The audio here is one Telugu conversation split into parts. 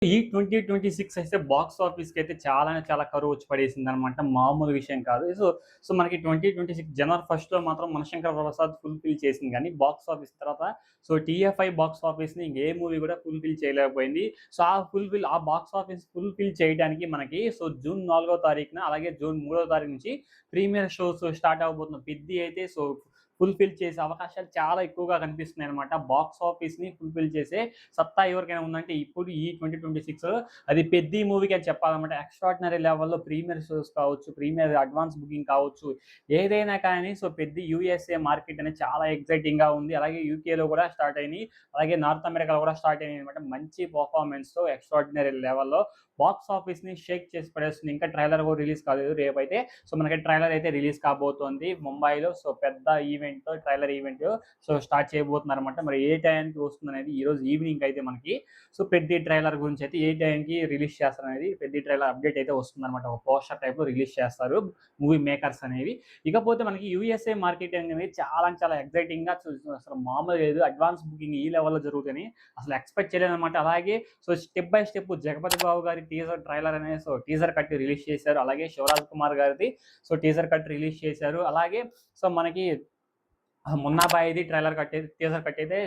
ఈ 2026 అయితే బాక్స్ ఆఫీస్‌కైతే చాలా కరువు వచ్చి పడేసిందనమాట. మామూలు విషయం కాదు. సో, మనకి 2026 జనవరి ఫస్ట్‌లో మాత్రం 'మనశంకర ప్రసాద్' ఫుల్‌ఫిల్ చేసింది గానీ, బాక్స్ ఆఫీస్ తర్వాత టీఎఫ్ఐ బాక్స్ ఆఫీస్‌ని ఇంకే మూవీ కూడా ఫుల్‌ఫిల్ చేయలేకపోయింది. సో, ఆ బాక్స్ ఆఫీస్ ఫుల్‌ఫిల్ చేయడానికి మనకి జూన్ 4వ తారీఖున అలాగే జూన్ 3వ తారీఖు నుంచి ప్రీమియర్ షోస్ స్టార్ట్ అవ్వబోతున్నాయి. 'పెద్ది' అయితే ఫుల్‌ఫిల్ చేసే అవకాశాలు చాలా ఎక్కువగా కనిపిస్తున్నాయన్నమాట. బాక్స్ ఆఫీస్‌ని ఫుల్‌ఫిల్ చేసే సత్తా ఎవరికైనా ఉందంటే ఇప్పుడు ఈ 2026 అది 'పెద్ది' మూవీకి అని చెప్పాలన్నమాట. ఎక్స్ట్రార్డినరీ లెవెల్‌లో ప్రీమియర్ షోస్ కావచ్చు, ప్రీమియర్ అడ్వాన్స్ బుకింగ్ కావచ్చు, ఏదైనా కానీ 'పెద్ది' యూఎస్ఏ మార్కెట్ అనేది చాలా ఎక్సైటింగ్‌గా ఉంది. అలాగే యూకేలో కూడా స్టార్ట్ అయినాయి. అలాగే నార్త్ అమెరికాలో కూడా స్టార్ట్ అయినాయన్నమాట. మంచి పెర్ఫార్మన్స్‌తో ఎక్స్ట్రార్డినరీ లెవెల్‌లో బాక్స్ ఆఫీస్‌ని షేక్ చేసి పడేస్తుంది. ఇంకా ట్రైలర్ కూడా రిలీజ్ కాలేదు. రేపైతే మనకి ట్రైలర్ అయితే రిలీజ్ కాబోతోంది. ముంబైలో పెద్ద ట్రైలర్ ఈవెంట్ స్టార్ట్ చేయబోతున్నారన్నమాట. మరి ఏ టైంకి వస్తుందనేది ఈరోజు ఈవినింగ్ అయితే మనకి 'పెద్ది' ట్రైలర్ గురించి అయితే ఏ టైంకి రిలీజ్ చేస్తారనేది 'పెద్ది' ట్రైలర్ అప్డేట్ అయితే వస్తుందన్నమాట. ఒక పోస్టర్ టైప్‌లో రిలీజ్ చేస్తారు మూవీ మేకర్స్ అనేవి. ఇకపోతే మనకి యూఎస్ఏ మార్కెట్ అనేది చాలా ఎక్సైటింగ్‌గా అసలు మామూలుగా లేదు. అడ్వాన్స్ బుకింగ్ ఈ లెవెల్‌లో జరుగుతదని అసలు ఎక్స్‌పెక్ట్ చేయలేదన్నమాట. అలాగే స్టెప్ బై స్టెప్ 'జగపతి బాబు' గారి టీజర్ ట్రైలర్ అనేది టీజర్ కట్ రిలీజ్ చేశారు. అలాగే 'శివరాజ్ కుమార్' గారిది టీజర్ కట్ రిలీజ్ చేశారు. అలాగే మనకి 'మున్నాబాయి'ది టీజర్ కట్ అయితే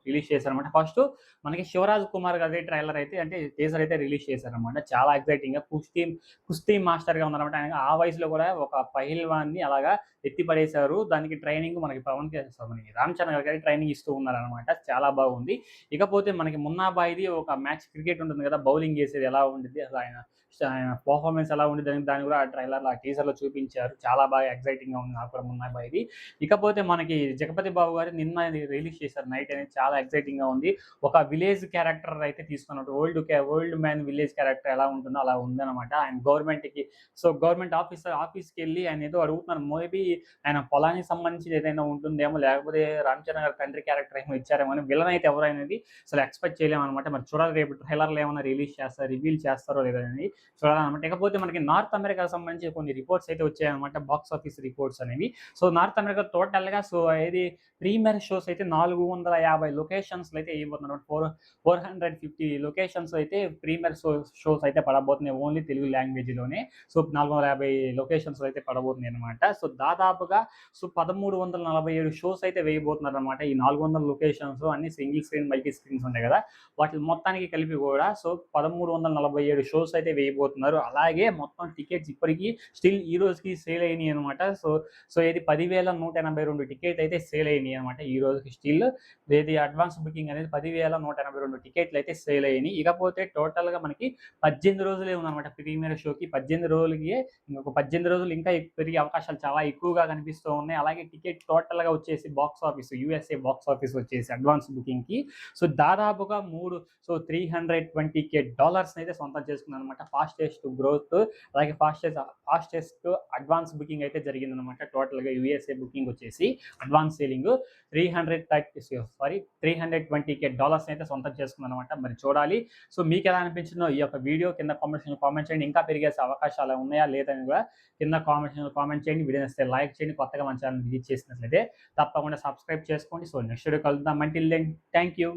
రిలీజ్ చేశారన్నమాట. ఫస్ట్ మనకి 'శివరాజ్ కుమార్' గారిది ట్రైలర్ అయితే అంటే టీజర్ అయితే రిలీజ్ చేశారన్నమాట. చాలా ఎక్సైటింగ్‌గా కుస్తీ మాస్టర్‌గా ఉన్నారన్నమాట. ఆయన ఆ వయసులో కూడా ఒక పహిల్వాన్‌ని అలాగా ఎత్తి పడేశారు. దానికి ట్రైనింగ్ మనకి 'రామ్ చరణ్' గారు ట్రైనింగ్ ఇస్తూ ఉన్నారన్నమాట. చాలా బాగుంది. ఇకపోతే మనకి 'మున్నాబాయి'ది ఒక మ్యాచ్ క్రికెట్ ఉంటుంది కదా! బౌలింగ్ చేసేది ఎలా ఉండిద్ది అసలు ఆయన పెర్ఫార్మన్స్ ఎలా ఉండిద్దని దాన్ని కూడా ఆ టీజర్‌లో చూపించారు. చాలా బాగా ఎక్సైటింగ్‌గా ఉంది నాకు కూడా 'మున్నాబాయి'ది. ఇకపోతే మనకి 'జగపతి బాబు' గారు నిన్న రిలీజ్ చేశారు నైట్ అనేది చాలా ఎక్సైటింగ్‌గా ఉంది. ఒక విలేజ్ క్యారెక్టర్ అయితే తీసుకున్నట్టు ఓల్డ్ మ్యాన్ విలేజ్ క్యారెక్టర్ ఎలా ఉంటుందో అలా ఉందన్నమాట. ఆయన గవర్నమెంట్ ఆఫీస్‌కెళ్ళి ఆయన ఏదో అడుగుతున్నారు. మేబీ ఆయన పొలానికి సంబంధించింది ఏదైనా ఉంటుందేమో, లేకపోతే 'రామ్ చరణ్' గారి తండ్రి క్యారెక్టర్ ఏమో ఇచ్చారేమో అని విలన్ అయితే ఎవరనేది అసలు ఎక్స్‌పెక్ట్ చేయలేమనమాట. మరి చూడాలి రేపు ట్రైలర్‌లో ఏమన్నా రివీల్ చేస్తారో లేదో అనేది చూడాలనమాట. ఇకపోతే మనకి నార్త్ అమెరికాకి సంబంధించి కొన్ని రిపోర్ట్స్ అయితే వచ్చాయన్నమాట. బాక్స్ ఆఫీస్ రిపోర్ట్స్ అనేవి. నార్త్ అమెరికా టోటల్‌గా ఏది ప్రీమియర్ షోస్ అయితే 450 లొకేషన్స్‌లో అయితే ఎయబోతున్నారు. 450 లొకేషన్స్ అయితే ప్రీమియర్ షోస్ అయితే పడబోతున్నాయి. ఓన్లీ తెలుగు లాంగ్వేజ్‌లోనే. 450 లొకేషన్స్‌లో అయితే పడబోతున్నాయన్నమాట. దాదాపుగా 1347 షోస్ అయితే వేయబోతున్నారన్నమాట. ఈ 400 లొకేషన్స్ అన్ని సింగిల్ స్క్రీన్, మల్టీ స్క్రీన్స్ ఉంటాయి కదా! వాటి మొత్తానికి కలిపి కూడా 1347 షోస్ అయితే వేయబోతున్నారు. అలాగే మొత్తం టికెట్స్ ఇప్పటికి స్టిల్ ఈ రోజుకి సేల్ అయినాయన్నమాట. ఏది 10,182 టికెట్ అయితే సేల్ అయినాయి అనమాట. ఈ రోజుకి స్టిల్ ఏది అడ్వాన్స్ బుకింగ్ అనేది 10,182 టికెట్లు అయితే సేల్ అయినాయి. ఇకపోతే టోటల్‌గా మనకి 18 రోజులే ఉందన్నమాట ప్రీమియర్ షోకి. 18 రోజులకి ఇంకొక 18 రోజులు ఇంకా పెరిగే అవకాశాలు చాలా ఎక్కువగా కనిపిస్తూ ఉన్నాయి. అలాగే టికెట్ టోటల్‌గా వచ్చేసి యూఎస్ఏ బాక్స్ ఆఫీస్ వచ్చేసి అడ్వాన్స్ బుకింగ్‌కి దాదాపుగా 320 డాలర్స్ అయితే సొంతం చేసుకుందన్నమాట. ఫాస్టెస్ట్ గ్రోత్ అలాగే ఫాస్టెస్ట్ అడ్వాన్స్ బుకింగ్ అయితే జరిగిందనమాట. టోటల్‌గా యూఎస్ఏ బుకింగ్ వచ్చేసి అడ్వాన్స్ సేలింగ్ 320 డాలర్స్ అయితే సొంతం చేసుకుందనమాట. మరి చూడాలి. మీకెలా అనిపించిందో ఈ యొక్క వీడియో కింద కామెంట్ చేయండి. ఇంకా పెరిగే అవకాశాలు ఉన్నాయా లేదని కూడా కింద కామెంట్ చేయండి. వీడియో నచ్చితే లైక్ చేయండి. కొత్తగా మన ఛానల్ విజిట్ చేసినట్లయితే తప్పకుండా సబ్స్క్రైబ్ చేసుకోండి. నెక్స్ట్ వీడియో కలుద్దాం. Until then thank you.